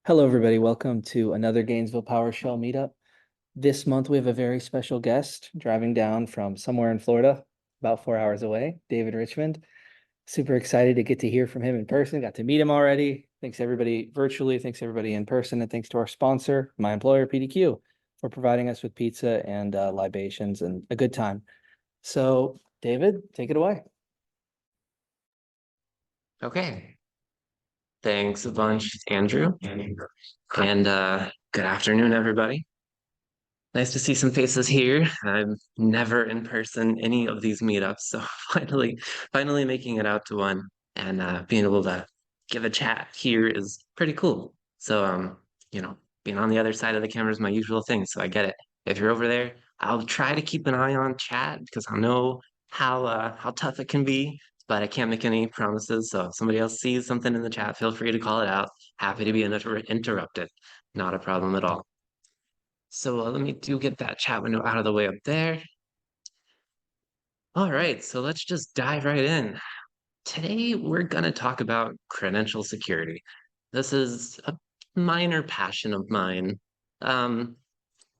Hello, everybody. Welcome to another Gainesville PowerShell meetup. This month, we have a very special guest driving down from somewhere in Florida, about 4 hours away, David Richmond. Super excited to get to hear from him in person. Got to meet him already. Thanks everybody virtually. Thanks everybody in person. And thanks to our sponsor, my employer, PDQ, for providing us with pizza and libations and a good time. So, David, take it away. Okay. Thanks a bunch, Andrew. And good afternoon, everybody. Nice to see some faces here. I'm never in person any of these meetups, so finally making it out to one and being able to give a chat here is pretty cool. So being on the other side of the camera is my usual thing, so I get it. If you're over there, I'll try to keep an eye on chat because I know how tough it can be, but I can't make any promises. So if somebody else sees something in the chat, feel free to call it out. Happy to be interrupted. Not a problem at all. So let me get that chat window out of the way up there. All right, so let's just dive right in. Today, we're going to talk about credential security. This is a minor passion of mine. But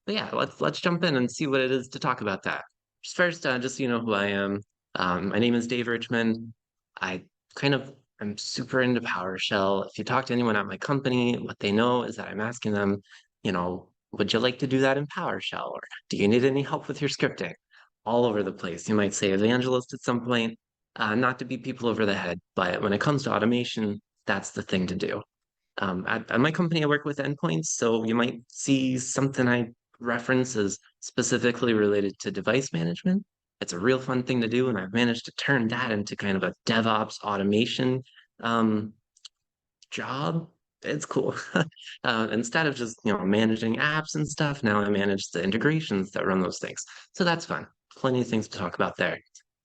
yeah, let's jump in and see what it is to talk about that. Just so you know who I am. My name is Dave Richmond. I I'm super into PowerShell. If you talk to anyone at my company, what they know is that I'm asking them, would you like to do that in PowerShell? Or do you need any help with your scripting? All over the place. You might say evangelist at some point, not to beat people over the head, but when it comes to automation, that's the thing to do. At my company, I work with endpoints, so you might see something I reference as specifically related to device management. It's a real fun thing to do, and I've managed to turn that into kind of a DevOps automation um, job. It's cool. Instead of just managing apps and stuff, now I manage the integrations that run those things. So that's fun. Plenty of things to talk about there.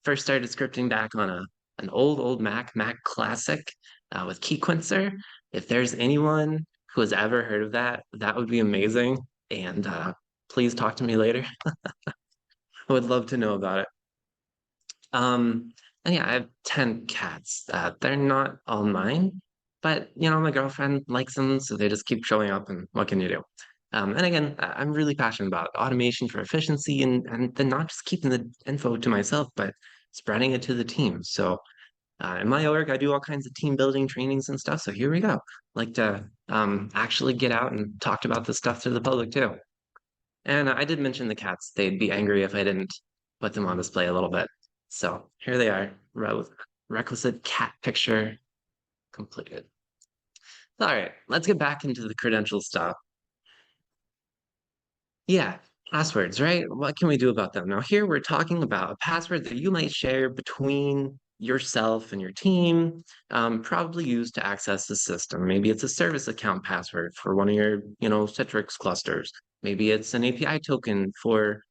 First started scripting back on an old Mac Classic with Keyquencer. If there's anyone who has ever heard of that, that would be amazing. And please talk to me later. I would love to know about it. And yeah, I have 10 cats. They're not all mine, but my girlfriend likes them, so they just keep showing up, and what can you do? And again, I'm really passionate about automation for efficiency and then not just keeping the info to myself, but spreading it to the team. So in my org, I do all kinds of team building trainings and stuff. So here we go. Like to actually get out and talk about this stuff to the public too. And I did mention the cats. They'd be angry if I didn't put them on display a little bit. So here they are. Requisite cat picture completed. All right, let's get back into the credential stuff. Yeah, passwords, right? What can we do about them? Now, here we're talking about a password that you might share between yourself and your team, probably used to access the system. Maybe it's a service account password for one of your, Citrix clusters. Maybe it's an API token for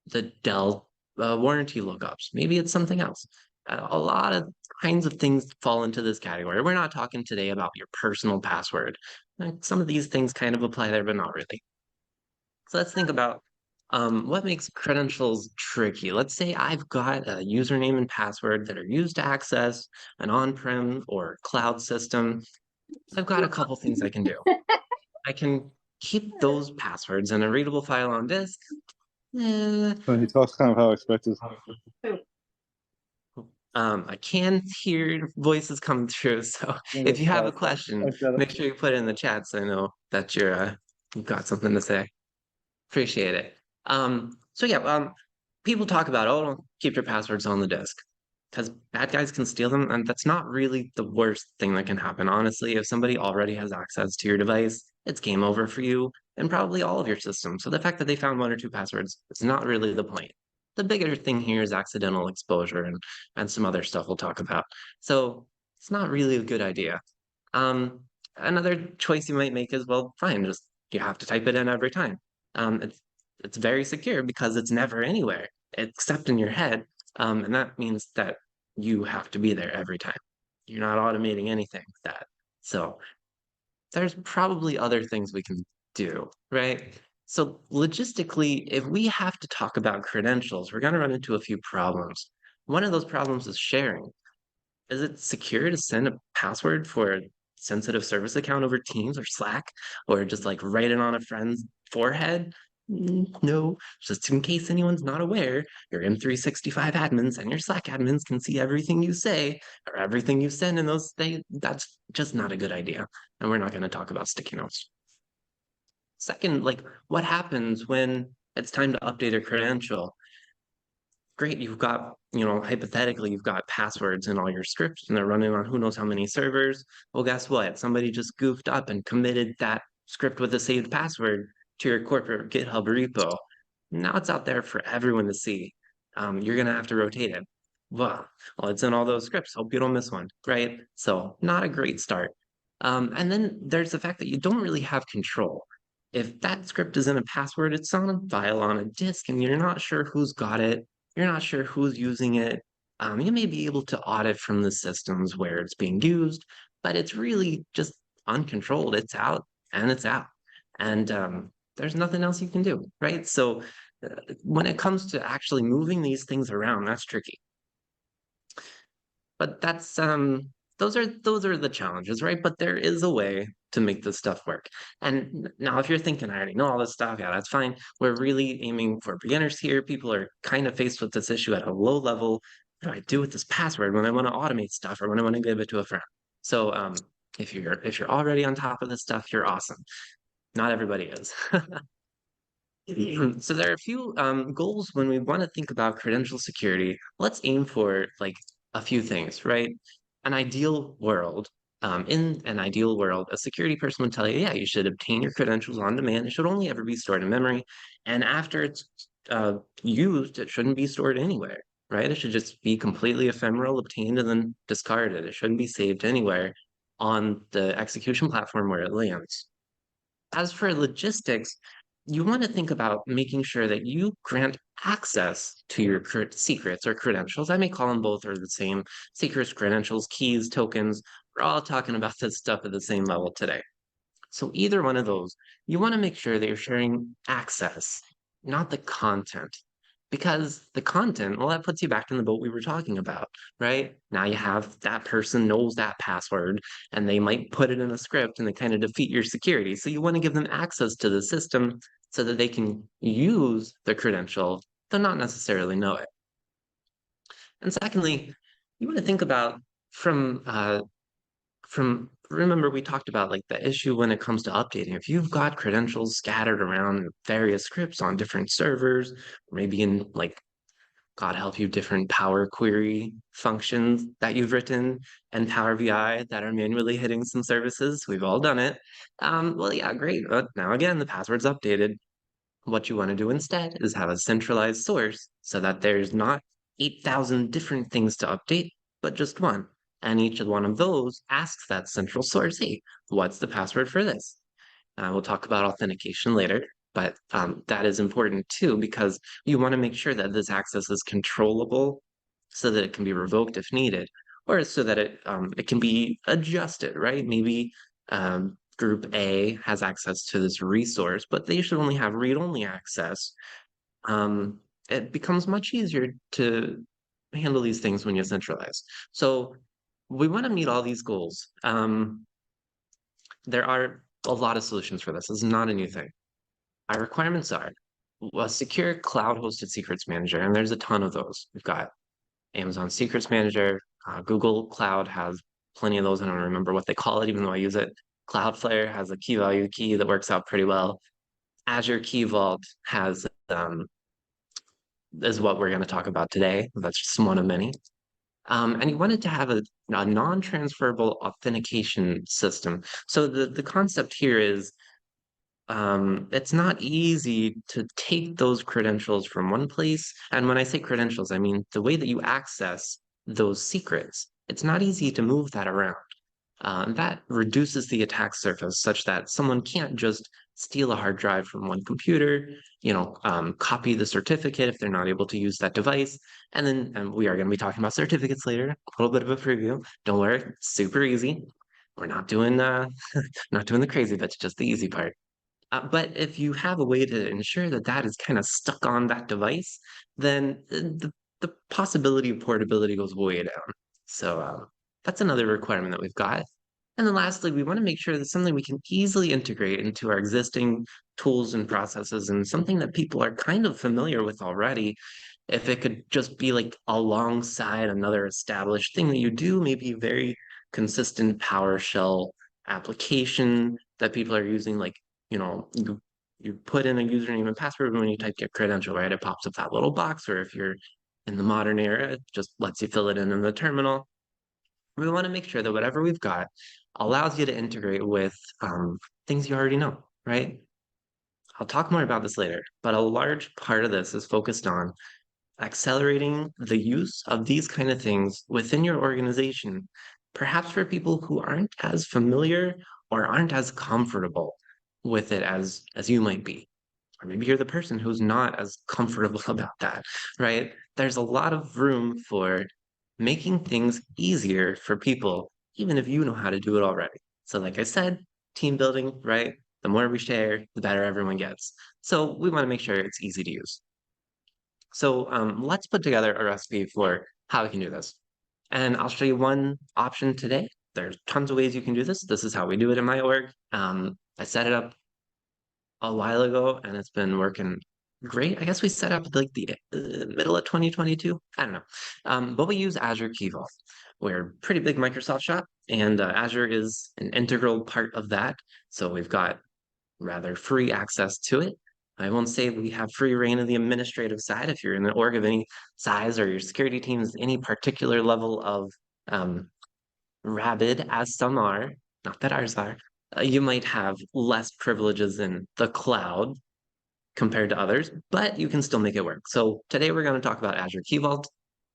the Dell warranty lookups. Maybe it's something else. A lot of kinds of things fall into this category. We're not talking today about your personal password. Like, some of these things kind of apply there, but not really. So let's think about what makes credentials tricky. Let's say I've got a username and password that are used to access an on-prem or cloud system. I've got a couple things I can do. I can keep those passwords in a readable file on disk. Eh, So he talks kind of how I expected. I can hear voices coming through, so if you have a question, make sure you put it in the chat so I know that you've got something to say. Appreciate it. So yeah, people talk about, oh, don't keep your passwords on the disk because bad guys can steal them, and that's not really the worst thing that can happen. Honestly, if somebody already has access to your device, it's game over for you and probably all of your systems. So the fact that they found one or two passwords is not really the point. The bigger thing here is accidental exposure and some other stuff we'll talk about. So it's not really a good idea. Another choice you might make is, well, fine, just you have to type it in every time. It's very secure because it's never anywhere except in your head, and that means that you have to be there every time. You're not automating anything with that. So there's probably other things we can do, right? So logistically, if we have to talk about credentials, we're going to run into a few problems. One of those problems is sharing. Is it secure to send a password for sensitive service account over Teams or Slack, or just like write it on a friend's forehead? No, just in case anyone's not aware, your M365 admins and your Slack admins can see everything you say or everything you send in those things. That's just not a good idea. And we're not going to talk about sticky notes. Second, like what happens when it's time to update a credential? Great, you've got, hypothetically, you've got passwords in all your scripts and they're running on who knows how many servers. Well, guess what? Somebody just goofed up and committed that script with a saved password to your corporate GitHub repo. Now it's out there for everyone to see. You're going to have to rotate it. Well, it's in all those scripts. Hope you don't miss one, right? So, not a great start. And then there's the fact that you don't really have control. If that script is in a password, it's on a file on a disk, and you're not sure who's got it, you're not sure who's using it. You may be able to audit from the systems where it's being used, but it's really just uncontrolled. It's out and it's out. And there's nothing else you can do, right? So when it comes to actually moving these things around, that's tricky. But those are the challenges, right? But there is a way to make this stuff work. And now if you're thinking, I already know all this stuff, yeah, that's fine. We're really aiming for beginners here. People are kind of faced with this issue at a low level. What do I do with this password when I want to automate stuff or when I want to give it to a friend? So if you're already on top of this stuff, you're awesome. Not everybody is. So there are a few goals when we want to think about credential security. Let's aim for like a few things, right? An ideal world. In an ideal world, a security person would tell you, yeah, you should obtain your credentials on demand. It should only ever be stored in memory. And after it's used, it shouldn't be stored anywhere, right? It should just be completely ephemeral, obtained, and then discarded. It shouldn't be saved anywhere on the execution platform where it lands. As for logistics, you want to think about making sure that you grant access to your secrets or credentials. I may call them both or the same. Secrets, credentials, keys, tokens. We're all talking about this stuff at the same level today. So either one of those, you want to make sure that you're sharing access, not the content. Because the content, well, that puts you back in the boat we were talking about, right? Now you have that person knows that password and they might put it in a script and they kind of defeat your security. So you want to give them access to the system so that they can use the credential, though not necessarily know it. And secondly, you want to think about from remember we talked about like the issue when it comes to updating. If you've got credentials scattered around various scripts on different servers, or maybe in like God help you, different Power Query functions that you've written and Power BI that are manually hitting some services. We've all done it. Well, yeah, great. But now again, the password's updated. What you want to do instead is have a centralized source so that there's not 8,000 different things to update, but just one. And each one of those asks that central source, hey, what's the password for this? We'll talk about authentication later, but that is important too because you want to make sure that this access is controllable so that it can be revoked if needed, or so that it can be adjusted, right? Maybe group A has access to this resource, but they should only have read-only access. It becomes much easier to handle these things when you centralize. So we want to meet all these goals. There are a lot of solutions for this. This is not a new thing. Our requirements are a secure cloud-hosted secrets manager, and there's a ton of those. We've got Amazon Secrets Manager, Google Cloud has plenty of those. I don't remember what they call it, even though I use it. Cloudflare has a key value key that works out pretty well. Azure Key Vault has is what we're going to talk about today. That's just one of many. And you wanted to have a non-transferable authentication system. So the concept here is it's not easy to take those credentials from one place. And when I say credentials, I mean the way that you access those secrets. It's not easy to move that around. That reduces the attack surface such that someone can't just steal a hard drive from one computer, copy the certificate if they're not able to use that device. And then we are going to be talking about certificates later, a little bit of a preview. Don't worry, it's super easy. We're not doing not doing the crazy bits, just the easy part. But if you have a way to ensure that that is kind of stuck on that device, then the possibility of portability goes way down. So that's another requirement that we've got. And then lastly, we want to make sure that something we can easily integrate into our existing tools and processes and something that people are kind of familiar with already. If it could just be like alongside another established thing that you do, maybe a very consistent PowerShell application that people are using, like, you put in a username and password when you type get credential, right? It pops up that little box, or if you're in the modern era, it just lets you fill it in the terminal. We want to make sure that whatever we've got allows you to integrate with things you already know, right? I'll talk more about this later, but a large part of this is focused on accelerating the use of these kind of things within your organization, perhaps for people who aren't as familiar or aren't as comfortable with it as you might be. Or maybe you're the person who's not as comfortable about that, right? There's a lot of room for making things easier for people, even if you know how to do it already. So, like I said, team building, right? The more we share, the better everyone gets. So, we want to make sure it's easy to use. So, let's put together a recipe for how we can do this. And I'll show you one option today. There's tons of ways you can do this. This is how we do it in my org. I set it up a while ago and it's been working great. I guess we set up like the middle of 2022. I don't know. But we use Azure Key Vault. We're a pretty big Microsoft shop, and Azure is an integral part of that. So we've got rather free access to it. I won't say we have free reign of the administrative side. If you're in an org of any size or your security team is any particular level of um, rabid, as some are, not that ours are, you might have less privileges in the cloud compared to others, but you can still make it work. So today we're going to talk about Azure Key Vault.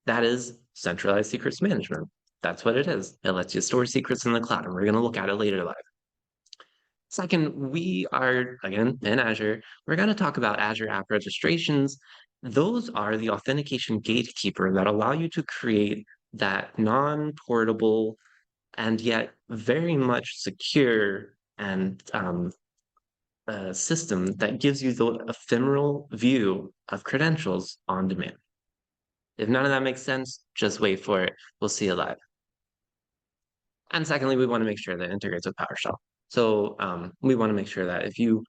That is centralized secrets management. That's what it is. It lets you store secrets in the cloud, and we're going to look at it later live. Second, we are, again, in Azure. We're going to talk about Azure App Registrations. Those are the authentication gatekeeper that allow you to create that non-portable and yet very much secure and system that gives you the ephemeral view of credentials on demand. If none of that makes sense, just wait for it. We'll see it live. And secondly, we want to make sure that it integrates with PowerShell. So we want to make sure that if you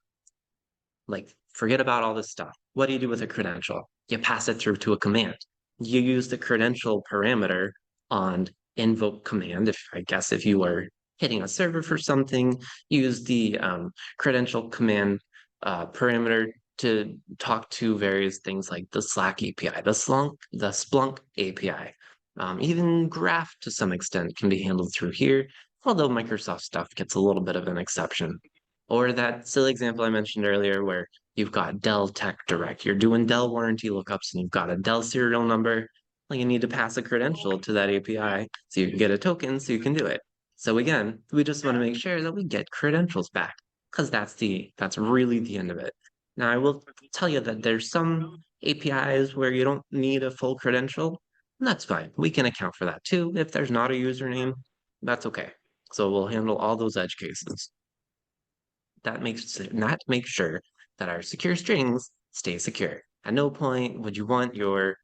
like forget about all this stuff, what do you do with a credential? You pass it through to a command. You use the credential parameter on invoke command. If you are hitting a server for something, use the credential command parameter to talk to various things like the Slack API, the Splunk API. Even Graph to some extent can be handled through here, although Microsoft stuff gets a little bit of an exception. Or that silly example I mentioned earlier where you've got Dell Tech Direct. You're doing Dell warranty lookups and you've got a Dell serial number. Well, you need to pass a credential to that API so you can get a token so you can do it. So again, we just want to make sure that we get credentials back because that's really the end of it. Now I will tell you that there's some APIs where you don't need a full credential. And that's fine. We can account for that too. If there's not a username, that's okay. So we'll handle all those edge cases. That makes sure that our secure strings stay secure. At no point would you want your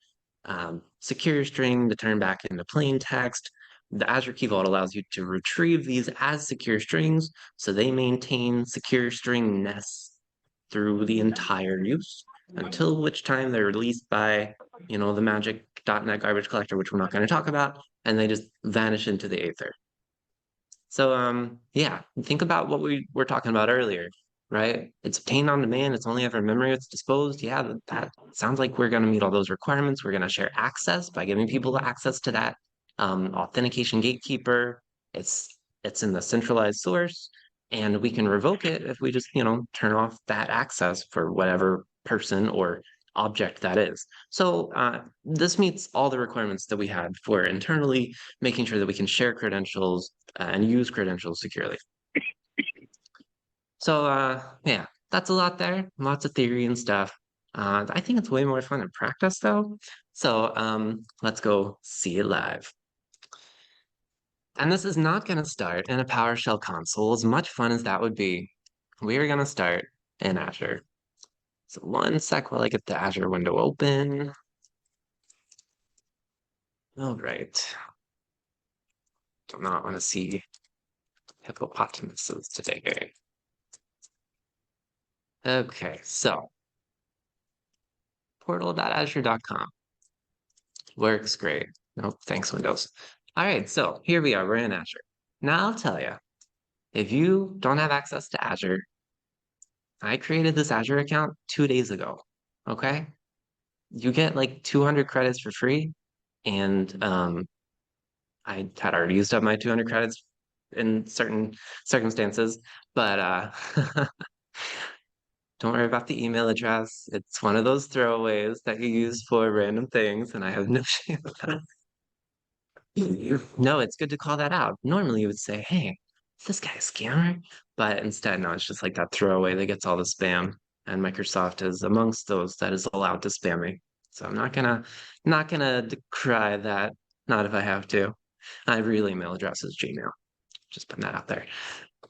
secure string to turn back into plain text. The Azure Key Vault allows you to retrieve these as secure strings, so they maintain secure stringness through the entire use until which time they're released by, the magic.net garbage collector, which we're not going to talk about, and they just vanish into the aether. So yeah, think about what we were talking about earlier, right? It's obtained on demand, it's only ever memory it's disposed. Yeah, that sounds like we're gonna meet all those requirements. We're gonna share access by giving people access to that authentication gatekeeper. It's in the centralized source, and we can revoke it if we just, turn off that access for whatever person or object that is. So this meets all the requirements that we had for internally making sure that we can share credentials and use credentials securely. So yeah, that's a lot there. Lots of theory and stuff. I think it's way more fun in practice though. So let's go see it live. And this is not going to start in a PowerShell console, as much fun as that would be. We are going to start in Azure. So one sec while I get the Azure window open. All right. Do not want to see hippopotamuses today. Okay, so portal.azure.com works great. Nope, thanks, Windows. All right, so here we are. We're in Azure. Now I'll tell you, if you don't have access to Azure, I created this Azure account 2 days ago. Okay, you get like 200 credits for free, and I had already used up my 200 credits in certain circumstances, but don't worry about the email address. It's one of those throwaways that you use for random things, and I have no shame about it. No, it's good to call that out. Normally you would say, hey, is this guy a scammer? But instead, no, it's just like that throwaway that gets all the spam. And Microsoft is amongst those that is allowed to spam me. So I'm not gonna decry that, not if I have to. My real email address is Gmail. Just putting that out there.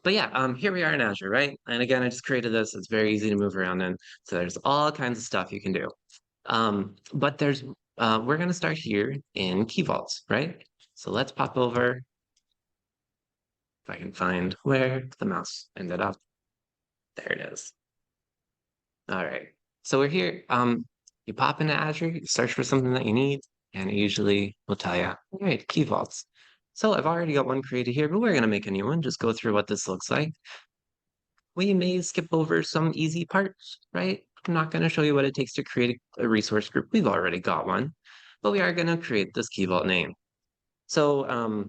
But yeah, here we are in Azure, right? And again, I just created this. It's very easy to move around in. So there's all kinds of stuff you can do. But we're gonna start here in Key Vaults, right? So let's pop over, if I can find where the mouse ended up. There it is. All right. So we're here. You pop into Azure, you search for something that you need, and it usually will tell you, all right, Key Vaults. So I've already got one created here, but we're gonna make a new one. Just go through what this looks like. We may skip over some easy parts, right? I'm not going to show you what it takes to create a resource group. We've already got one, but we are going to create this Key Vault name. So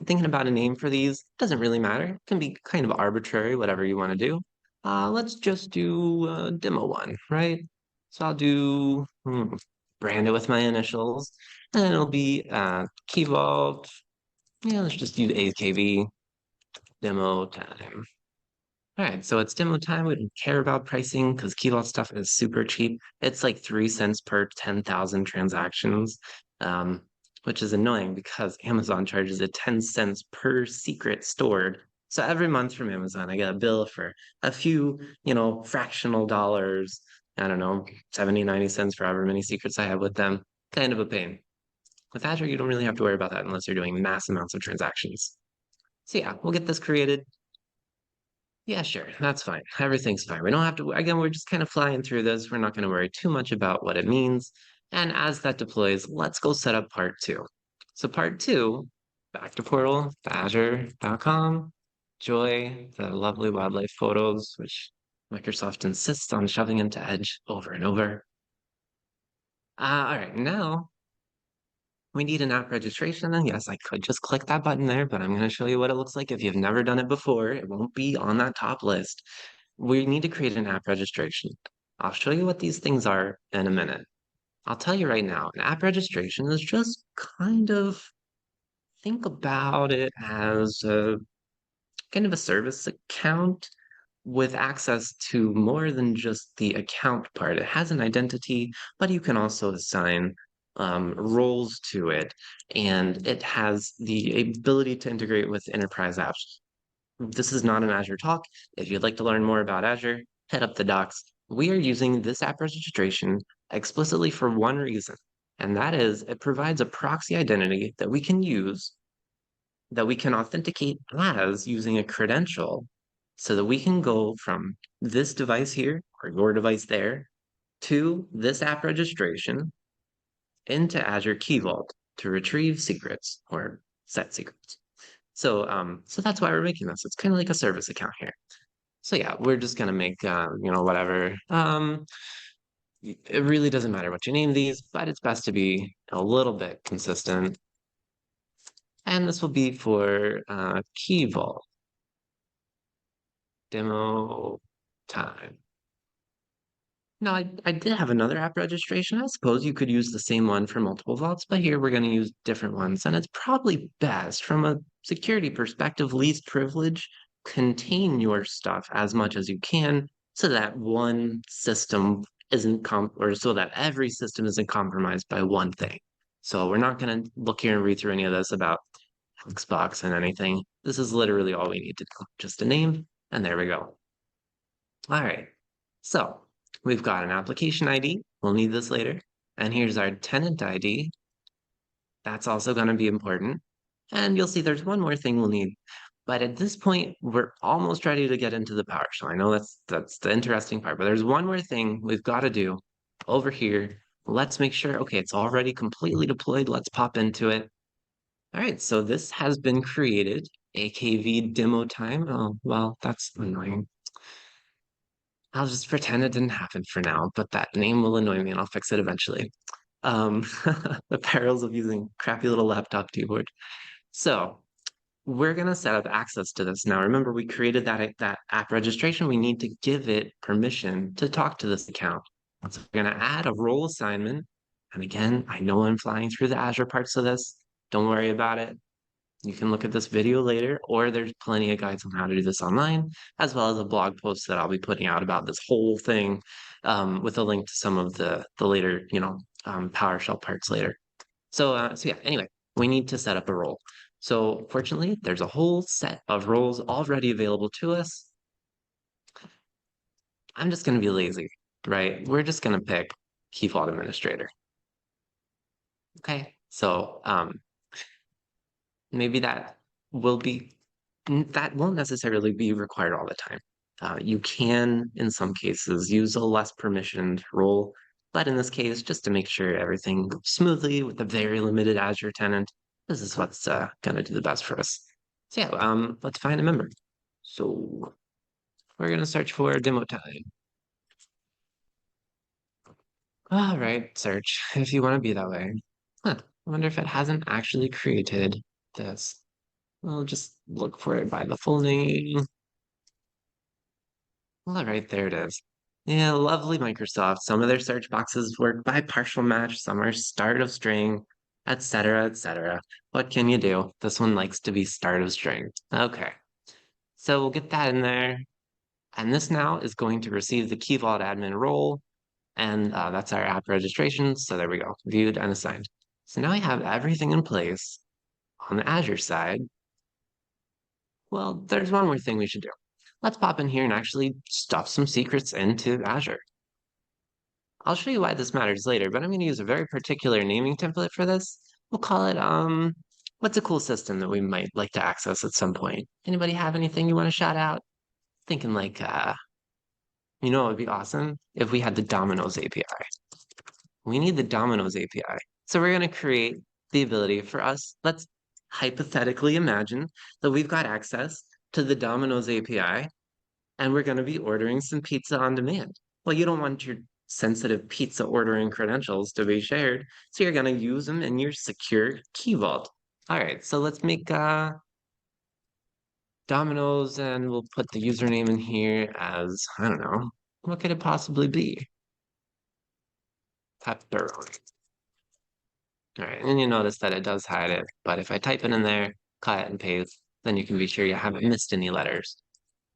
thinking about a name for these doesn't really matter. It can be kind of arbitrary, whatever you want to do. Let's just do demo one, right? So I'll do brand it with my initials, and it'll be Key Vault. Yeah, let's just use AKV demo time. All right, so it's demo time. We don't care about pricing because Key Vault stuff is super cheap. It's like 3 cents per 10,000 transactions, which is annoying because Amazon charges it 10 cents per secret stored. So every month from Amazon, I get a bill for a few, fractional dollars. I don't know, 70, 90 cents for however many secrets I have with them. Kind of a pain. With Azure, you don't really have to worry about that unless you're doing mass amounts of transactions. So yeah, we'll get this created. Yeah, sure. That's fine. Everything's fine. We don't have to, again, we're just kind of flying through this. We're not going to worry too much about what it means. And as that deploys, let's go set up part two. So part two, back to portal, azure.com, enjoy the lovely wildlife photos, which Microsoft insists on shoving into Edge over and over. All right, now we need an app registration. And yes, I could just click that button there, but I'm going to show you what it looks like if you've never done it before. It won't be on that top list. We need to create an app registration. I'll show you what these things are in a minute. I'll tell you right now, an app registration is just kind of, think about it as a kind of a service account with access to more than just the account part. It has an identity, but you can also assign roles to it, and it has the ability to integrate with enterprise apps. This is not an Azure talk. If you'd like to learn more about Azure, head up the docs. We are using this app registration explicitly for one reason, and that is it provides a proxy identity that we can use, that we can authenticate as using a credential, so that we can go from this device here or your device there to this app registration into Azure Key Vault to retrieve secrets or set secrets. So that's why we're making this. It's kind of like a service account here. So yeah, we're just gonna make whatever. It really doesn't matter what you name these, but it's best to be a little bit consistent. And this will be for Key Vault demo time. Now, I did have another app registration. I suppose you could use the same one for multiple vaults, but here we're going to use different ones. And it's probably best from a security perspective, least privilege, contain your stuff as much as you can so that one system or so that every system isn't compromised by one thing. So we're not going to look here and read through any of this about Xbox and anything. This is literally all we need to do. Just a name, and there we go. All right. So we've got an application ID. We'll need this later. And here's our tenant ID. That's also going to be important. And you'll see there's one more thing we'll need. But at this point, we're almost ready to get into the PowerShell. I know that's the interesting part, but there's one more thing we've got to do over here. Let's make sure, okay, it's already completely deployed. Let's pop into it. All right, so this has been created, AKV demo time. Oh, well, that's annoying. I'll just pretend it didn't happen for now, but that name will annoy me and I'll fix it eventually. Um, the perils of using crappy little laptop keyboard. So we're gonna set up access to this. Now, remember, we created that app registration. We need to give it permission to talk to this account. So we're gonna add a role assignment. And again, I know I'm flying through the Azure parts of this. Don't worry about it. You can look at this video later, or there's plenty of guides on how to do this online, as well as a blog post that I'll be putting out about this whole thing, with a link to some of the later, PowerShell parts later. So yeah, anyway, we need to set up a role. So fortunately, there's a whole set of roles already available to us. I'm just going to be lazy, right? We're just going to pick Key Vault Administrator. Okay, so maybe will be that won't necessarily be required all the time. You can, in some cases, use a less permissioned role, but in this case, just to make sure everything goes smoothly with a very limited Azure tenant, this is what's going to do the best for us. So yeah, let's find a member. So we're going to search for demo time. All right, search if you want to be that way. Huh, I wonder if it hasn't actually created this. I'll just look for it by the full name. All right, there it is. Yeah, lovely Microsoft. Some of their search boxes work by partial match, some are start of string, etc., etc. What can you do? This one likes to be start of string. Okay, so we'll get that in there. And this now is going to receive the Key Vault admin role, and that's our app registration. So there we go, viewed and assigned. So now we have everything in place on the Azure side. Well, there's one more thing we should do. Let's pop in here and actually stuff some secrets into Azure. I'll show you why this matters later, but I'm going to use a very particular naming template for this. We'll call it, what's a cool system that we might like to access at some point? Anybody have anything you want to shout out? Thinking like, it would be awesome if we had the Domino's API. We need the Domino's API. So we're going to create the ability for us. Let's hypothetically imagine that we've got access to the Domino's API and we're going to be ordering some pizza on demand. Well, you don't want your sensitive pizza ordering credentials to be shared, so you're going to use them in your secure key vault. All right, so let's make Domino's and we'll put the username in here as, I don't know, what could it possibly be? Pepperoni. All right, and you notice that it does hide it, but if I type it in there, cut and paste, then you can be sure you haven't missed any letters.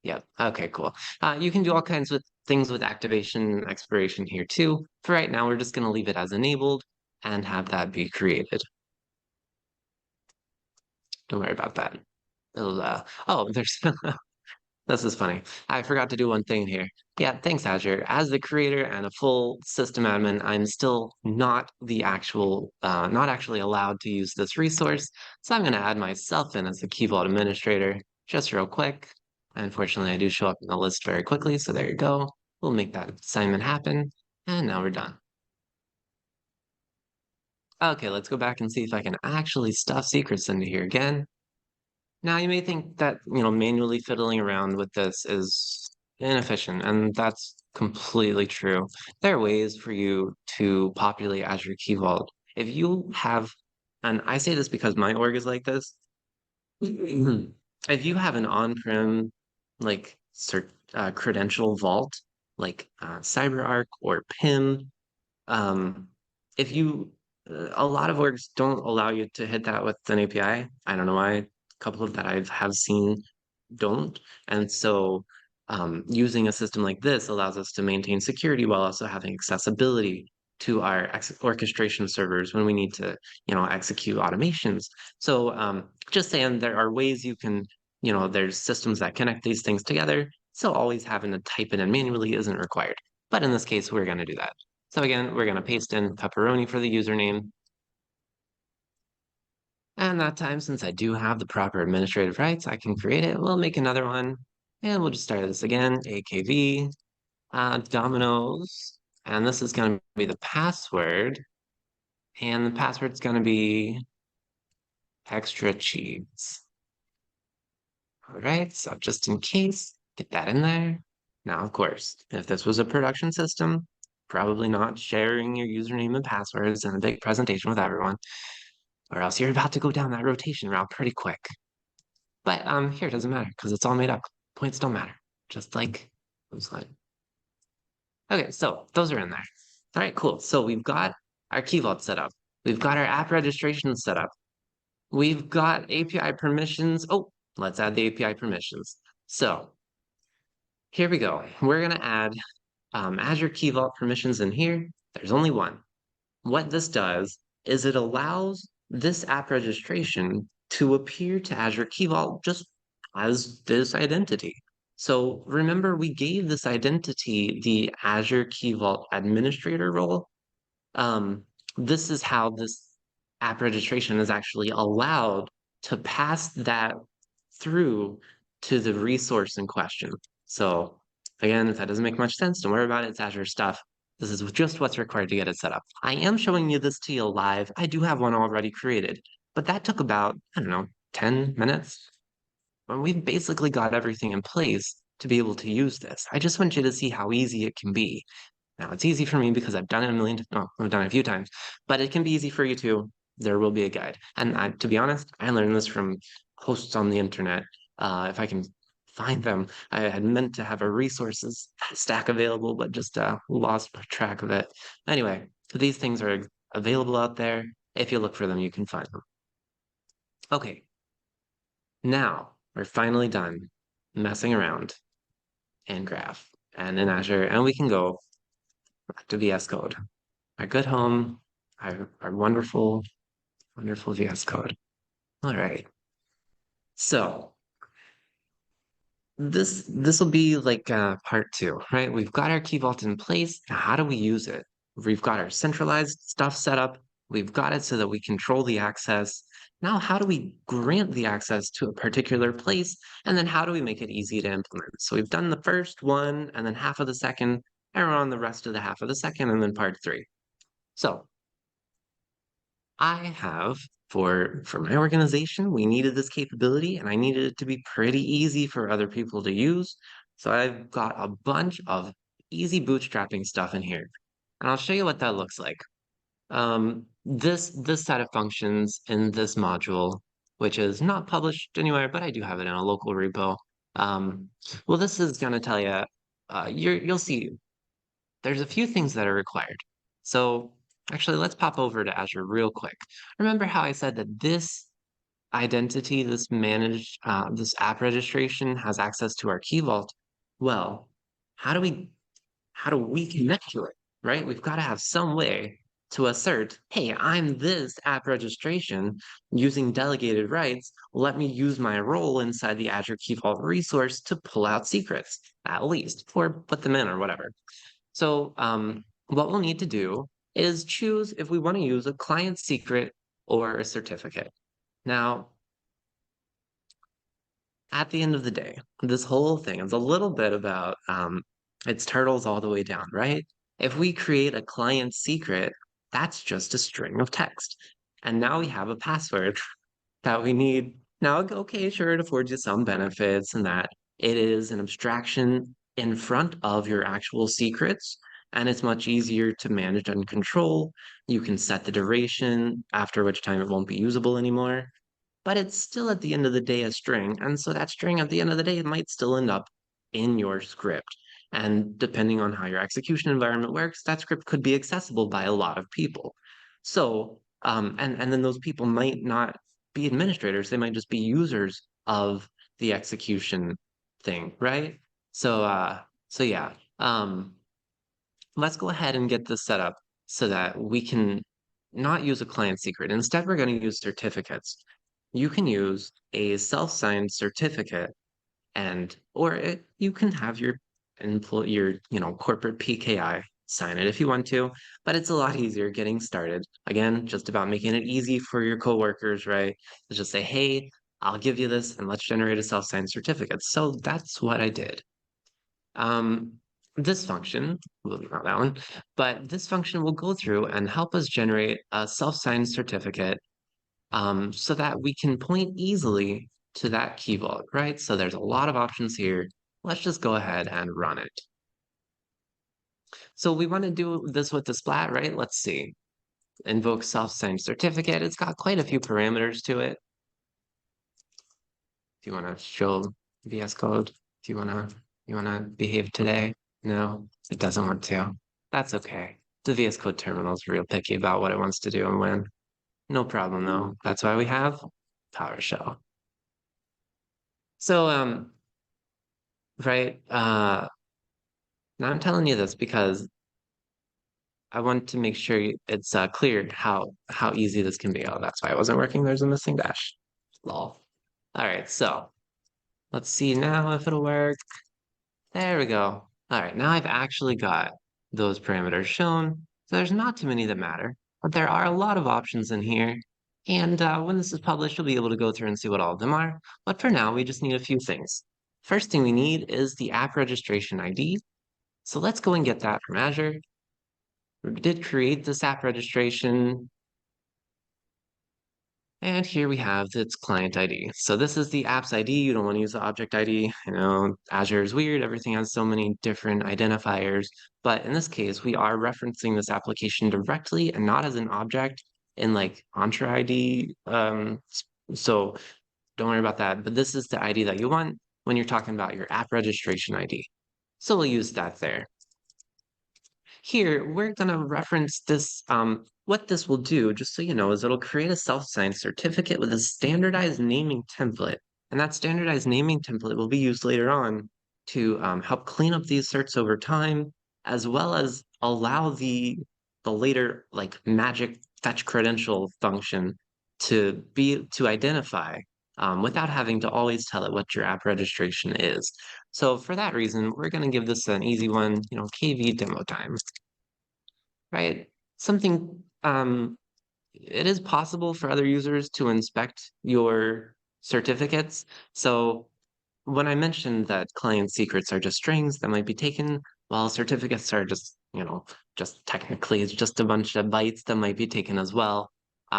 Yep. Okay, cool. You can do all kinds of things with activation and expiration here too. For right now, we're just going to leave it as enabled and have that be created. Don't worry about that. It'll, oh, there's, this is funny. I forgot to do one thing here. Yeah, thanks, Azure. As the creator and a full system admin, I'm still not actually allowed to use this resource. So I'm going to add myself in as the Key Vault administrator, just real quick. Unfortunately, I do show up in the list very quickly, so there you go. We'll make that assignment happen, and now we're done. Okay, let's go back and see if I can actually stuff secrets into here again. Now, you may think that, manually fiddling around with this is inefficient, and that's completely true. There are ways for you to populate Azure Key Vault. If you have, and I say this because my org is like this, if you have an on-prem like credential vault, like CyberArk or PIM, um, if you, a lot of orgs don't allow you to hit that with an API. I don't know why. A couple of that I have seen don't. And so using a system like this allows us to maintain security while also having accessibility to our orchestration servers when we need to, execute automations. So just saying there are ways you can, there's systems that connect these things together. So always having to type it in manually isn't required. But in this case, we're going to do that. So again, we're going to paste in pepperoni for the username. And that time, since I do have the proper administrative rights, I can create it. We'll make another one, and we'll just start this again, AKV, Dominoes, and this is going to be the password, and the password's going to be extra cheese. All right, so just in case, get that in there. Now, of course, if this was a production system, probably not sharing your username and passwords in a big presentation with everyone, or else you're about to go down that rotation route pretty quick. But here it doesn't matter because it's all made up. Points don't matter, just like those lines. Okay, so those are in there. All right, cool. So we've got our key vault set up. We've got our app registration set up. We've got API permissions. Oh, let's add the API permissions. So here we go. We're gonna add Azure Key Vault permissions in here. There's only one. What this does is it allows this app registration to appear to Azure Key Vault just as this identity. So remember, we gave this identity the Azure Key Vault administrator role. Um, this is how this app registration is actually allowed to pass that through to the resource in question. So again, if that doesn't make much sense, don't worry about it. It's Azure stuff. This is just what's required to get it set up. I am showing you this to you live. I do have one already created, but that took about, I don't know, 10 minutes. And we've basically got everything in place to be able to use this. I just want you to see how easy it can be. Now, it's easy for me because I've done it I've done it a few times, but it can be easy for you too. There will be a guide. And to be honest, I learned this from posts on the internet. If I can find them, I had meant to have a resources stack available, but just lost track of it. Anyway, these things are available out there. If you look for them, you can find them. Okay, now we're finally done messing around in Graph and in Azure, and we can go back to VS Code. Our good home, our wonderful, wonderful VS Code. All right. So this will be like part two, right? We've got our key vault in place. Now, how do we use it? We've got our centralized stuff set up. We've got it so that we control the access. Now, how do we grant the access to a particular place? And then how do we make it easy to implement? So we've done the first one and then half of the second, and we're on the rest of the half of the second, and then part three. So I have for my organization, we needed this capability and I needed it to be pretty easy for other people to use. So I've got a bunch of easy bootstrapping stuff in here. And I'll show you what that looks like. This set of functions in this module, which is not published anywhere, but I do have it in a local repo. Well, this is going to tell you, you'll see there's a few things that are required. So actually, let's pop over to Azure real quick. Remember how I said that this identity, this app registration has access to our key vault? Well, how do we how do we connect to it, right? We've got to have some way to assert, hey, I'm this app registration using delegated rights. Let me use my role inside the Azure Key Vault resource to pull out secrets, at least, or put them in or whatever. So what we'll need to do is choose if we want to use a client secret or a certificate. Now, at the end of the day, this whole thing is a little bit about it's turtles all the way down, right? If we create a client secret, that's just a string of text. And now we have a password that we need. Now, okay, sure, it affords you some benefits and that it is an abstraction in front of your actual secrets, and it's much easier to manage and control. You can set the duration, after which time it won't be usable anymore, but it's still at the end of the day a string. And so that string at the end of the day might still end up in your script. And depending on how your execution environment works, that script could be accessible by a lot of people. So, and then those people might not be administrators, they might just be users of the execution thing, right? So yeah, let's go ahead and get this set up so that we can not use a client secret. Instead, we're going to use certificates. You can use a self-signed certificate you can have your corporate PKI sign it if you want to, but it's a lot easier getting started. Again, just about making it easy for your coworkers, right? To just say, hey, I'll give you this and let's generate a self-signed certificate. So that's what I did. Um, this function, well, not that one, but this function will go through and help us generate a self-signed certificate so that we can point easily to that key vault, right? So there's a lot of options here. Let's just go ahead and run it. So we want to do this with the splat, right? Let's see. Invoke self-signed certificate. It's got quite a few parameters to it. If you want to show VS Code, if you wanna behave today, no, it doesn't want to. That's okay. The VS Code terminal is real picky about what it wants to do and when. No problem though. That's why we have PowerShell. So right, now I'm telling you this because I want to make sure it's clear how easy this can be. Oh, that's why it wasn't working. There's a missing dash. Lol. All right, so let's see now if it'll work. There we go. All right, now I've actually got those parameters shown. So there's not too many that matter, but there are a lot of options in here. And when this is published, you'll be able to go through and see what all of them are. But for now, we just need a few things. First thing we need is the app registration ID. So let's go and get that from Azure. We did create this app registration. And here we have its client ID. So this is the app's ID. You don't want to use the object ID. You know, Azure is weird. Everything has so many different identifiers. But in this case, we are referencing this application directly and not as an object in like Entra ID. So don't worry about that. But this is the ID that you want when you're talking about your app registration ID. So we'll use that there. Here, we're going to reference this. What this will do, just so you know, is it'll create a self-signed certificate with a standardized naming template. And that standardized naming template will be used later on to help clean up these certs over time, as well as allow the later like magic fetch credential function to identify without having to always tell it what your app registration is. So for that reason, we're going to give this an easy one, KV demo time, right? Something, it is possible for other users to inspect your certificates. So when I mentioned that client secrets are just strings that might be taken, while certificates are just, just technically it's just a bunch of bytes that might be taken as well.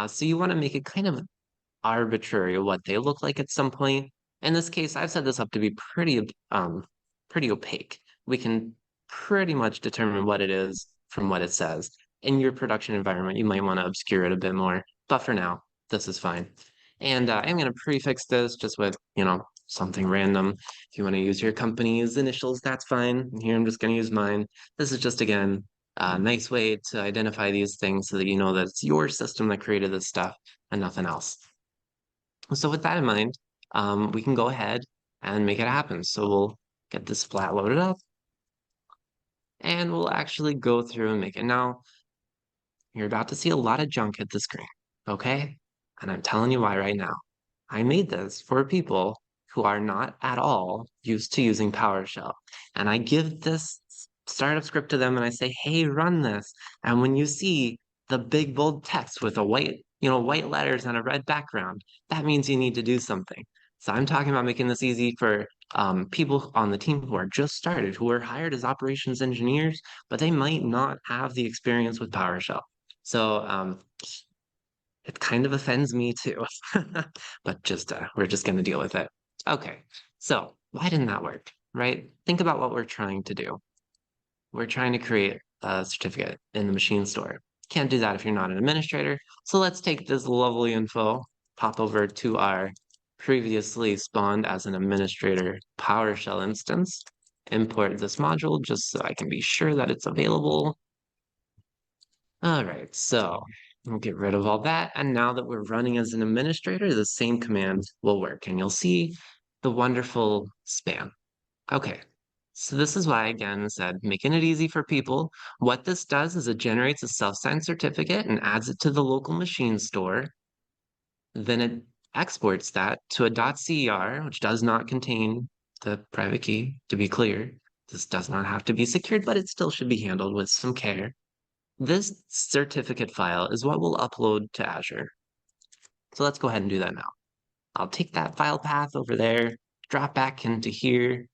So you want to make it kind of arbitrary what they look like at some point. In this case, I've set this up to be pretty opaque. We can pretty much determine what it is from what it says. In your production environment, you might want to obscure it a bit more, but for now, this is fine. And I'm going to prefix this just with, something random. If you want to use your company's initials, that's fine. Here, I'm just going to use mine. This is just, again, a nice way to identify these things so that you know that it's your system that created this stuff and nothing else. So with that in mind, we can go ahead and make it happen. So we'll get this flat loaded up and we'll actually go through and make it. Now, you're about to see a lot of junk hit the screen, okay? And I'm telling you why right now. I made this for people who are not at all used to using PowerShell. And I give this startup script to them and I say, hey, run this. And when you see the big bold text with a white letters and a red background, that means you need to do something. So I'm talking about making this easy for people on the team who are just started, who are hired as operations engineers, but they might not have the experience with PowerShell. So it kind of offends me too, but we're just going to deal with it. Okay, so why didn't that work, right? Think about what we're trying to do. We're trying to create a certificate in the machine store. Can't do that if you're not an administrator. So let's take this lovely info, pop over to our previously spawned as an administrator PowerShell instance, import this module just so I can be sure that it's available. All right, so we'll get rid of all that. And now that we're running as an administrator, the same command will work. And you'll see the wonderful span. Okay, so this is why, again, said making it easy for people. What this does is it generates a self-signed certificate and adds it to the local machine store. Then it exports that to a .cer, which does not contain the private key, to be clear. This does not have to be secured, but it still should be handled with some care. This certificate file is what we'll upload to Azure. So let's go ahead and do that now. I'll take that file path over there, drop back into here.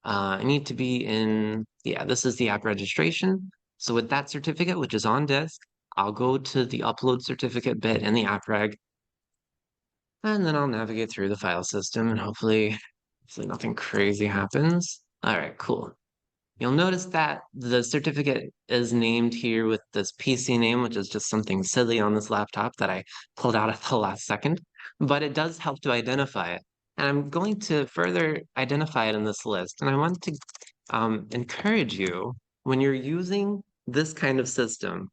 I need to be in, yeah, this is the app registration. So with that certificate, which is on disk, I'll go to the upload certificate bit in the app reg, and then I'll navigate through the file system and hopefully nothing crazy happens. All right, cool. You'll notice that the certificate is named here with this PC name, which is just something silly on this laptop that I pulled out at the last second, but it does help to identify it. And I'm going to further identify it in this list. And I want to encourage you, when you're using this kind of system,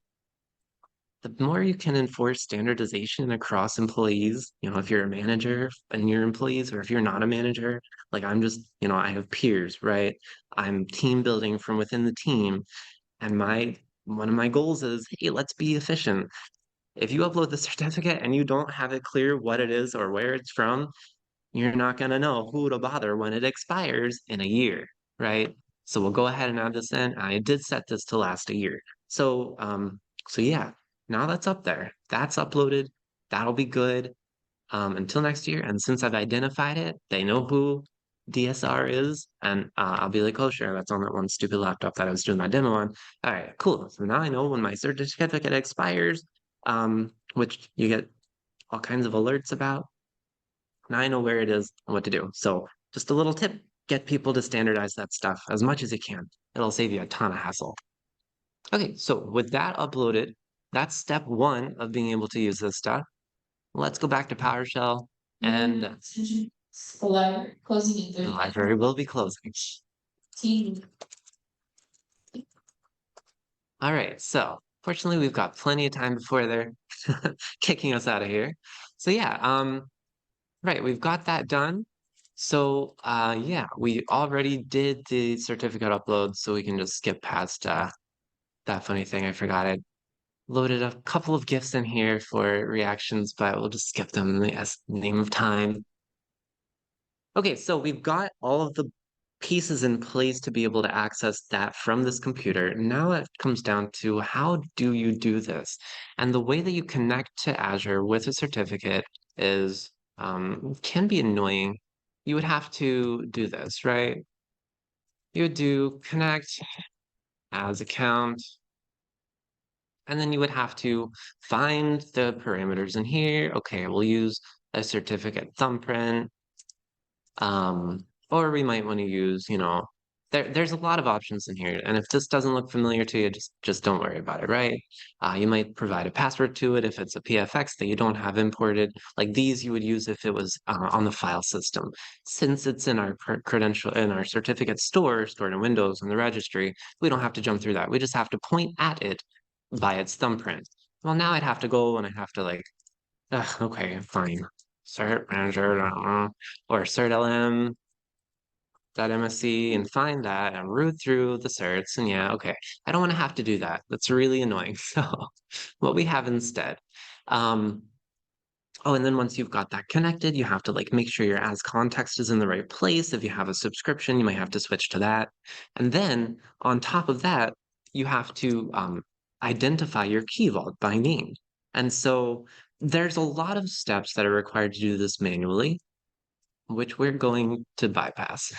the more you can enforce standardization across employees, if you're a manager and your employees, or if you're not a manager, like I'm just, I have peers, right? I'm team building from within the team. And one of my goals is, hey, let's be efficient. If you upload the certificate and you don't have it clear what it is or where it's from, you're not going to know who to bother when it expires in a year, right? So we'll go ahead and add this in. I did set this to last a year. So yeah, now that's up there. That's uploaded. That'll be good until next year. And since I've identified it, they know who DSR is, and I'll be like, oh, sure, that's on that one stupid laptop that I was doing my demo on. All right, cool. So now I know when my certificate expires, which you get all kinds of alerts about. Now I know where it is and what to do. So just a little tip, get people to standardize that stuff as much as you can. It'll save you a ton of hassle. Okay, so with that uploaded, that's step one of being able to use this stuff. Let's go back to PowerShell and The library closing in the 30 library will be closing. minutes. All right, so fortunately we've got plenty of time before they're kicking us out of here. So yeah, right, we've got that done. So yeah, we already did the certificate upload, so we can just skip past that funny thing. I forgot I loaded a couple of GIFs in here for reactions, but we'll just skip them in the name of time. Okay, so we've got all of the pieces in place to be able to access that from this computer. Now it comes down to how do you do this? And the way that you connect to Azure with a certificate is can be annoying. You would have to do this, right? You would do connect as account, and then you would have to find the parameters in here. Okay, we'll use a certificate thumbprint. Or we might want to use, there's a lot of options in here. And if this doesn't look familiar to you, just don't worry about it, right? You might provide a password to it if it's a PFX that you don't have imported. Like these you would use if it was on the file system. Since it's in our credential, in our certificate store, stored in Windows in the registry, we don't have to jump through that. We just have to point at it by its thumbprint. Well, now I'd have to go and I have to like, okay, fine. Cert manager, or certlm.msc and find that and root through the certs. And yeah, okay. I don't want to have to do that. That's really annoying. So what we have instead, um, oh, and then once you've got that connected, you have to like make sure your as context is in the right place. If you have a subscription, you might have to switch to that. And then on top of that, you have to identify your key vault by name. And so there's a lot of steps that are required to do this manually, which we're going to bypass.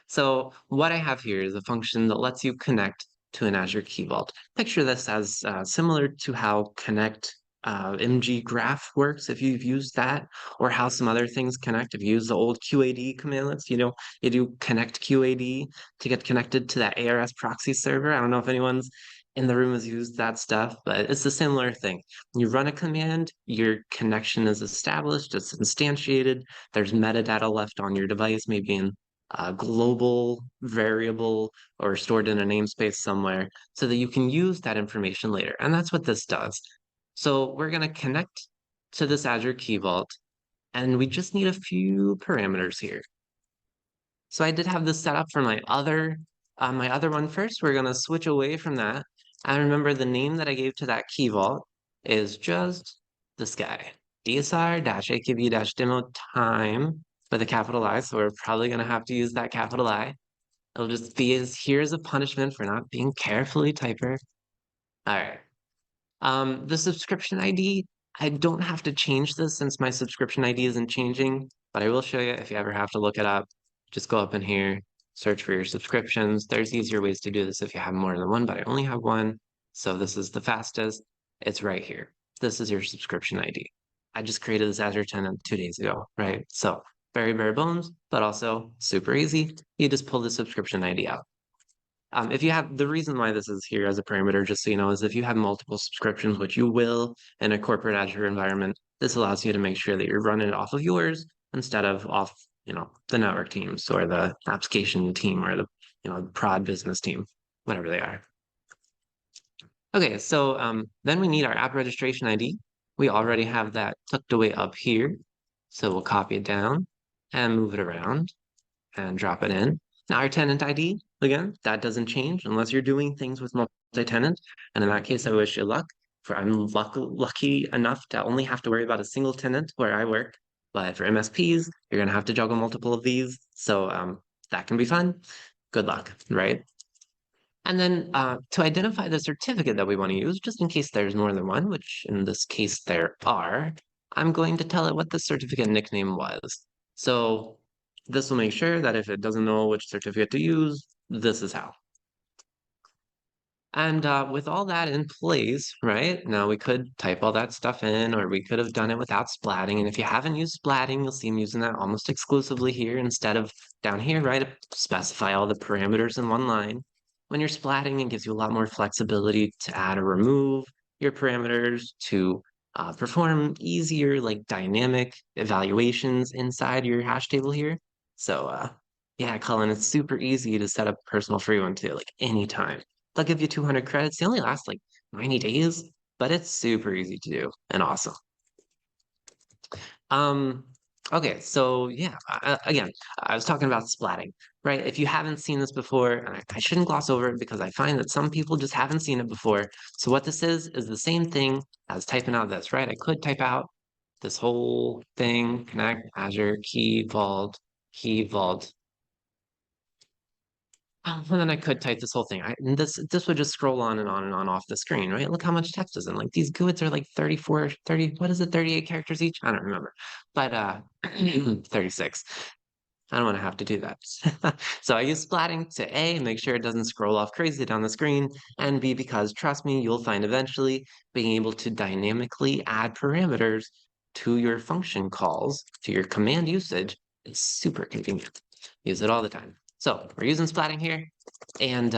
So what I have here is a function that lets you connect to an Azure Key Vault. Picture this as similar to how Connect MG Graph works, if you've used that, or how some other things connect. If you use the old QAD commandlets, you do connect QAD to get connected to that ARS proxy server. I don't know if anyone's in the room has used that stuff, but it's a similar thing. You run a command, your connection is established, it's instantiated, there's metadata left on your device, maybe in a global variable or stored in a namespace somewhere so that you can use that information later. And that's what this does. So we're going to connect to this Azure Key Vault, and we just need a few parameters here. So I did have this set up for my other one first. We're going to switch away from that. And remember the name that I gave to that key vault is just this guy, DSR-AKB-demo time with a capital I. So we're probably going to have to use that capital I. It'll just be as here's a punishment for not being carefully typer. All right. The subscription ID, I don't have to change this since my subscription ID isn't changing, but I will show you if you ever have to look it up. Just go up in here, search for your subscriptions. There's easier ways to do this if you have more than one, but I only have one. So this is the fastest. It's right here. This is your subscription ID. I just created this Azure tenant 2 days ago, right? So very bare bones, but also super easy. You just pull the subscription ID out. If you have the reason why this is here as a parameter, just so you know, is if you have multiple subscriptions, which you will in a corporate Azure environment, this allows you to make sure that you're running it off of yours instead of off, the network teams or the application team or the, prod business team, whatever they are. Okay, so then we need our app registration ID. We already have that tucked away up here. So we'll copy it down and move it around and drop it in. Now our tenant ID, again, that doesn't change unless you're doing things with multi-tenant. And in that case, I wish you luck. I'm lucky enough to only have to worry about a single tenant where I work. But for MSPs, you're gonna have to juggle multiple of these. So that can be fun. Good luck, right? And then to identify the certificate that we want to use, just in case there's more than one, which in this case there are, I'm going to tell it what the certificate nickname was. So this will make sure that if it doesn't know which certificate to use, this is how. And with all that in place, right, now we could type all that stuff in, or we could have done it without splatting. And if you haven't used splatting, you'll see I'm using that almost exclusively here instead of down here, right? Specify all the parameters in one line. When you're splatting, it gives you a lot more flexibility to add or remove your parameters, to perform easier, like dynamic evaluations inside your hash table here. So yeah, Colin, it's super easy to set up a personal free one too, like anytime. They'll give you 200 credits. They only last like 90 days, but it's super easy to do and awesome. Okay, so yeah, again, I was talking about splatting, right? If you haven't seen this before, and I shouldn't gloss over it because I find that some people just haven't seen it before. So what this is the same thing as typing out this, right? I could type out this whole thing, connect Azure key vault, key vault. And then I could type this whole thing. And this would just scroll on and on and on off the screen, right? Look how much text is in. Like these GUIDs are like 34, 30, what is it, 38 characters each? I don't remember. But 36. I don't want to have to do that. So I use splatting to A, make sure it doesn't scroll off crazy down the screen, and B, because trust me, you'll find eventually being able to dynamically add parameters to your function calls, to your command usage, is super convenient. Use it all the time. So we're using splatting here, and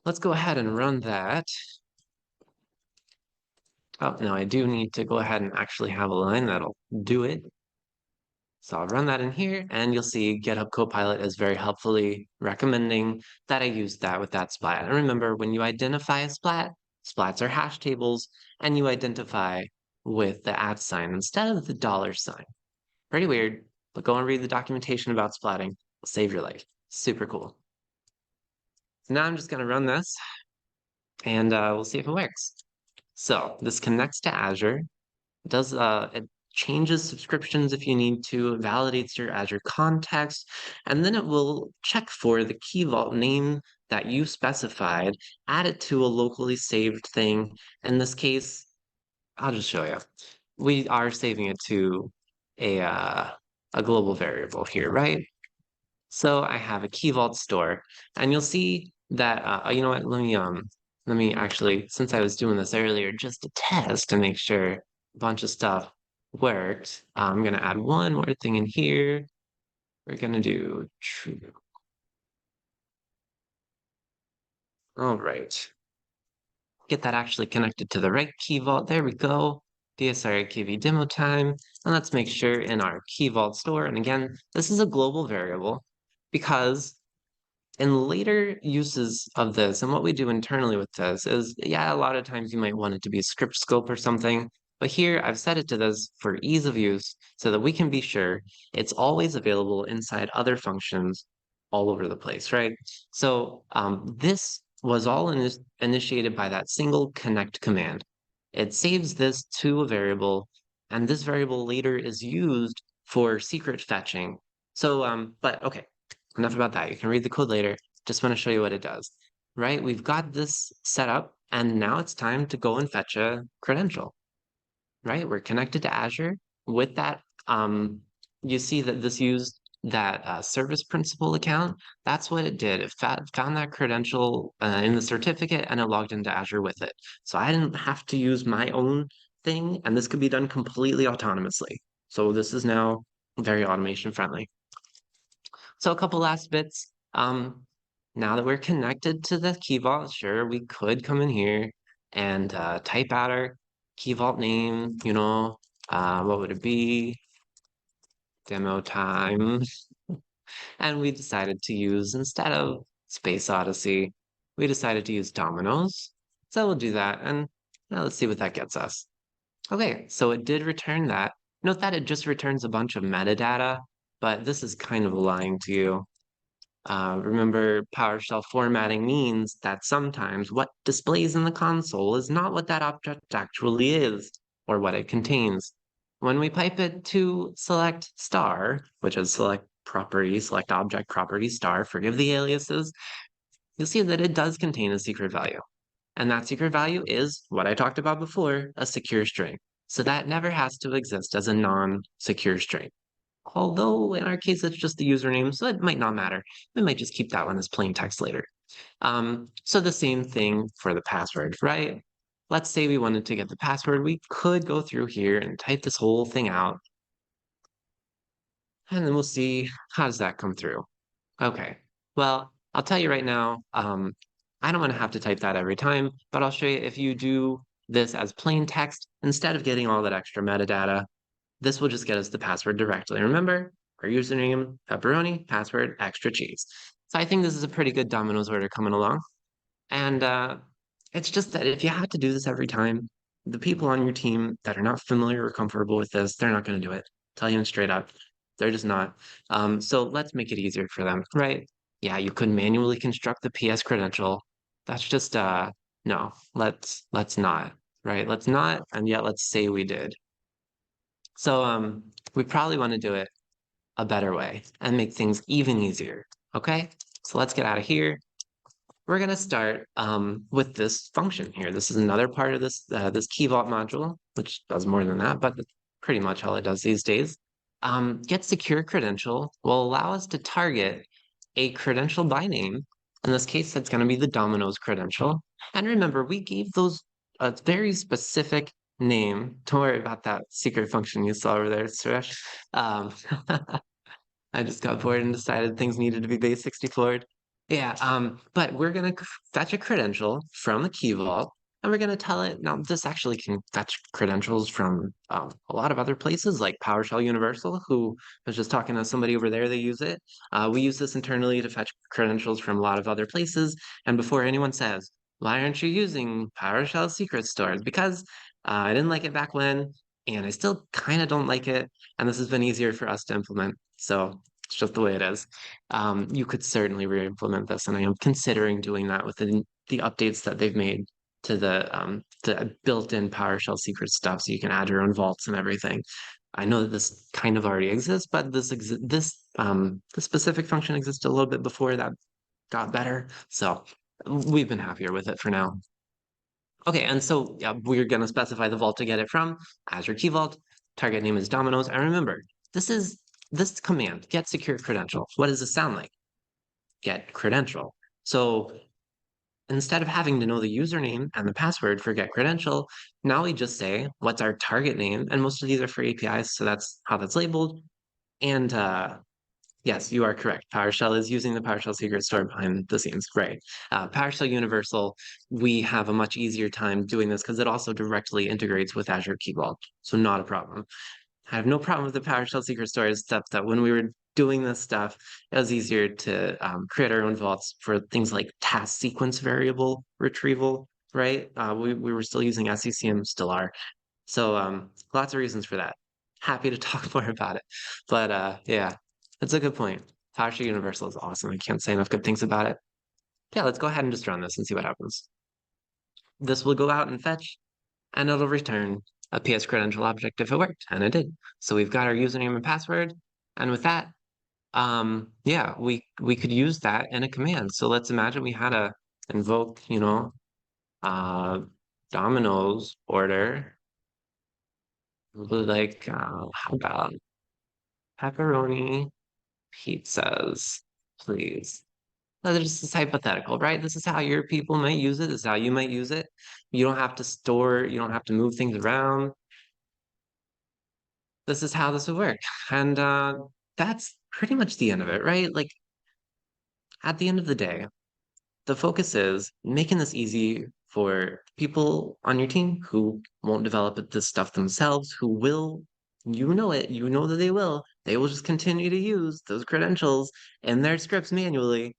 let's go ahead and run that. Oh, no, I do need to go ahead and actually have a line that'll do it. So I'll run that in here, and you'll see GitHub Copilot is very helpfully recommending that I use that with that splat. And remember, when you identify a splat, splats are hash tables, and you identify with the @ sign instead of the $sign. Pretty weird, but go and read the documentation about splatting. It'll save your life. Super cool. So now I'm just going to run this, and we'll see if it works. So this connects to Azure. It changes subscriptions if you need to, it validates your Azure context, and then it will check for the key vault name that you specified, add it to a locally saved thing. In this case, I'll just show you. We are saving it to a global variable here, right? So I have a key vault store, and you'll see that, you know what, let me actually, since I was doing this earlier, just to test to make sure a bunch of stuff worked, I'm gonna add one more thing in here. We're gonna do true. All right. Get that actually connected to the right key vault. There we go. DSR KV demo time. And let's make sure in our key vault store. And again, this is a global variable because in later uses of this, and what we do internally with this is, yeah, a lot of times you might want it to be a script scope or something, but here I've set it to this for ease of use so that we can be sure it's always available inside other functions all over the place, right? So this was all initiated by that single connect command. It saves this to a variable, and this variable later is used for secret fetching. So, but okay, enough about that. You can read the code later. Just want to show you what it does, right? We've got this set up, and now it's time to go and fetch a credential, right? We're connected to Azure. With that, you see that this used that service principal account. That's what it did. It found that credential in the certificate, and it logged into Azure with it. So I didn't have to use my own thing, and this could be done completely autonomously. So this is now very automation friendly. So a couple last bits. Now that we're connected to the key vault, sure, we could come in here and type out our key vault name, what would it be? Demo time. And we decided to use, instead of Space Odyssey, we decided to use Dominoes. So we'll do that, and now let's see what that gets us. Okay, so it did return that. Note that it just returns a bunch of metadata, but this is kind of lying to you. Remember, PowerShell formatting means that sometimes what displays in the console is not what that object actually is, or what it contains. When we pipe it to select star, which is select property, select object property star, forgive the aliases, you'll see that it does contain a secret value. And that secret value is what I talked about before, a secure string. So that never has to exist as a non-secure string. Although in our case, it's just the username, so it might not matter. We might just keep that one as plain text later. So the same thing for the password, right? Let's say we wanted to get the password. We could go through here and type this whole thing out. And then we'll see how does that come through. Okay, well, I'll tell you right now, I don't want to have to type that every time, but I'll show you if you do this as plain text, instead of getting all that extra metadata, this will just get us the password directly. Remember, our username, pepperoni, password, extra cheese. So I think this is a pretty good Domino's order coming along. And it's just that if you have to do this every time, the people on your team that are not familiar or comfortable with this, they're not going to do it. Tell you straight up, they're just not. So let's make it easier for them, right? Yeah, you could manually construct the PS credential. That's just no, let's not, right? Let's not, and yet let's say we did. So we probably want to do it a better way and make things even easier. Okay, so let's get out of here. We're going to start with this function here. This is another part of this key vault module, which does more than that, but that's pretty much all it does these days. Get secure credential will allow us to target a credential by name. In this case, that's going to be the Domino's credential. And remember, we gave those a very specific name. Don't worry about that secret function you saw over there, Suresh. I just got bored and decided things needed to be base 64'd. Yeah, but we're gonna fetch a credential from the key vault, and we're gonna tell it, now this actually can fetch credentials from a lot of other places like PowerShell Universal, who I was just talking to somebody over there, they use it. We use this internally to fetch credentials from a lot of other places. And before anyone says, why aren't you using PowerShell secret stores? Because I didn't like it back when, and I still kind of don't like it. And this has been easier for us to implement. So it's just the way it is. You could certainly re-implement this, and I am considering doing that with the updates that they've made to the built-in PowerShell secret stuff, so you can add your own vaults and everything. I know that this kind of already exists, but this specific function existed a little bit before that got better. So we've been happier with it for now. Okay, and so yeah, we're going to specify the vault to get it from Azure Key Vault. Target name is Domino's. And remember, this command, get secure credential. What does this sound like? Get credential. So instead of having to know the username and the password for get credential, now we just say, what's our target name? And most of these are for APIs, so that's how that's labeled. And yes, you are correct. PowerShell is using the PowerShell secret store behind the scenes. Right. PowerShell Universal, we have a much easier time doing this because it also directly integrates with Azure Key Vault. So not a problem. I have no problem with the PowerShell secret store, except that when we were doing this stuff, it was easier to create our own vaults for things like task sequence variable retrieval, right? We were still using SCCM, still are. So lots of reasons for that. Happy to talk more about it. But yeah, that's a good point. PowerShell Universal is awesome. I can't say enough good things about it. Yeah, let's go ahead and just run this and see what happens. This will go out and fetch, and it'll return a PS credential object if it worked, and it did. So we've got our username and password, and with that, yeah, we could use that in a command. So let's imagine we had a invoke, uh, Domino's order, like how about pepperoni pizzas, please. Now, this is hypothetical, right? This is how your people might use it. This is how you might use it. You don't have to store, you don't have to move things around. This is how this would work. And that's pretty much the end of it, right? Like at the end of the day, the focus is making this easy for people on your team who won't develop this stuff themselves, who will, you know that they will just continue to use those credentials in their scripts manually.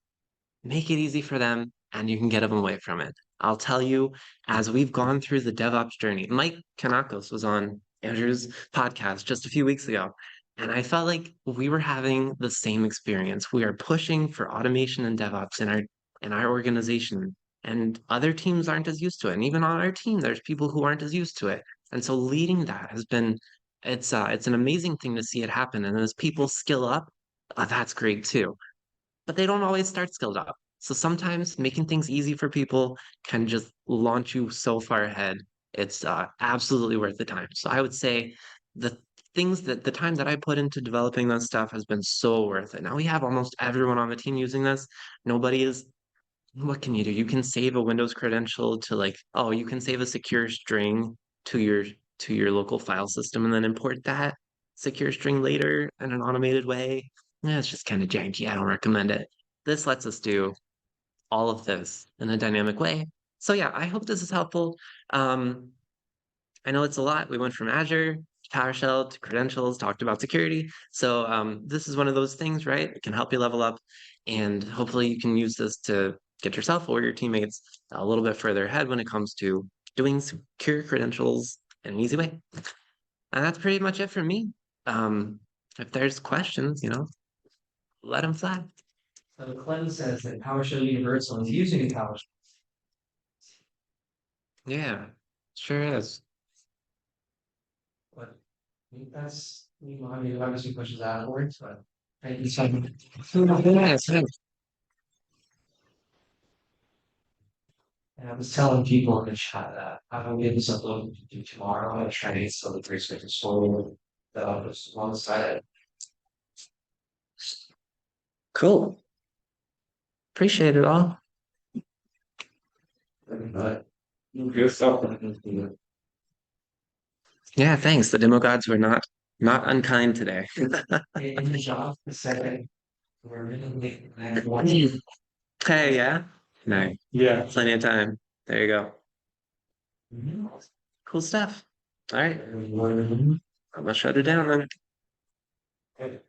Make it easy for them and you can get them away from it. I'll tell you, as we've gone through the DevOps journey, Mike Kanakos was on Andrew's podcast just a few weeks ago, and I felt like we were having the same experience. We are pushing for automation and DevOps in our organization, and other teams aren't as used to it. And even on our team, there's people who aren't as used to it. And so leading that has been it's an amazing thing to see it happen. And as people skill up, that's great too, but they don't always start skilled up. So sometimes making things easy for people can just launch you so far ahead. It's absolutely worth the time. So I would say the the time that I put into developing this stuff has been so worth it. Now we have almost everyone on the team using this. Nobody is, what can you do? You can save a Windows credential to like, oh, you can save a secure string to your local file system and then import that secure string later in an automated way. Yeah, it's just kind of janky. I don't recommend it. This lets us do all of this in a dynamic way. So yeah, I hope this is helpful. Um, I know it's a lot. We went from Azure to PowerShell to credentials, talked about security. So this is one of those things, right? It can help you level up, and hopefully you can use this to get yourself or your teammates a little bit further ahead when it comes to doing secure credentials in an easy way. And that's pretty much it for me. If there's questions, let them fly. So Clem says that PowerShell Universal is using PowerShell. Yeah, sure is. But that's, I mean, obviously pushes out of words, but thank you so much. Yeah, thanks. And I was telling people in the chat that I will get this uploaded to do tomorrow. I'm gonna try to get some of the 3 seconds forward. That I'll just one side. Cool. Appreciate it all. But good stuff. Yeah, thanks. The demo gods were not unkind today. In the job, the second, we're really late. Hey, yeah. No, Yeah. plenty of time. There you go. Cool stuff. All right. I'm gonna shut it down then.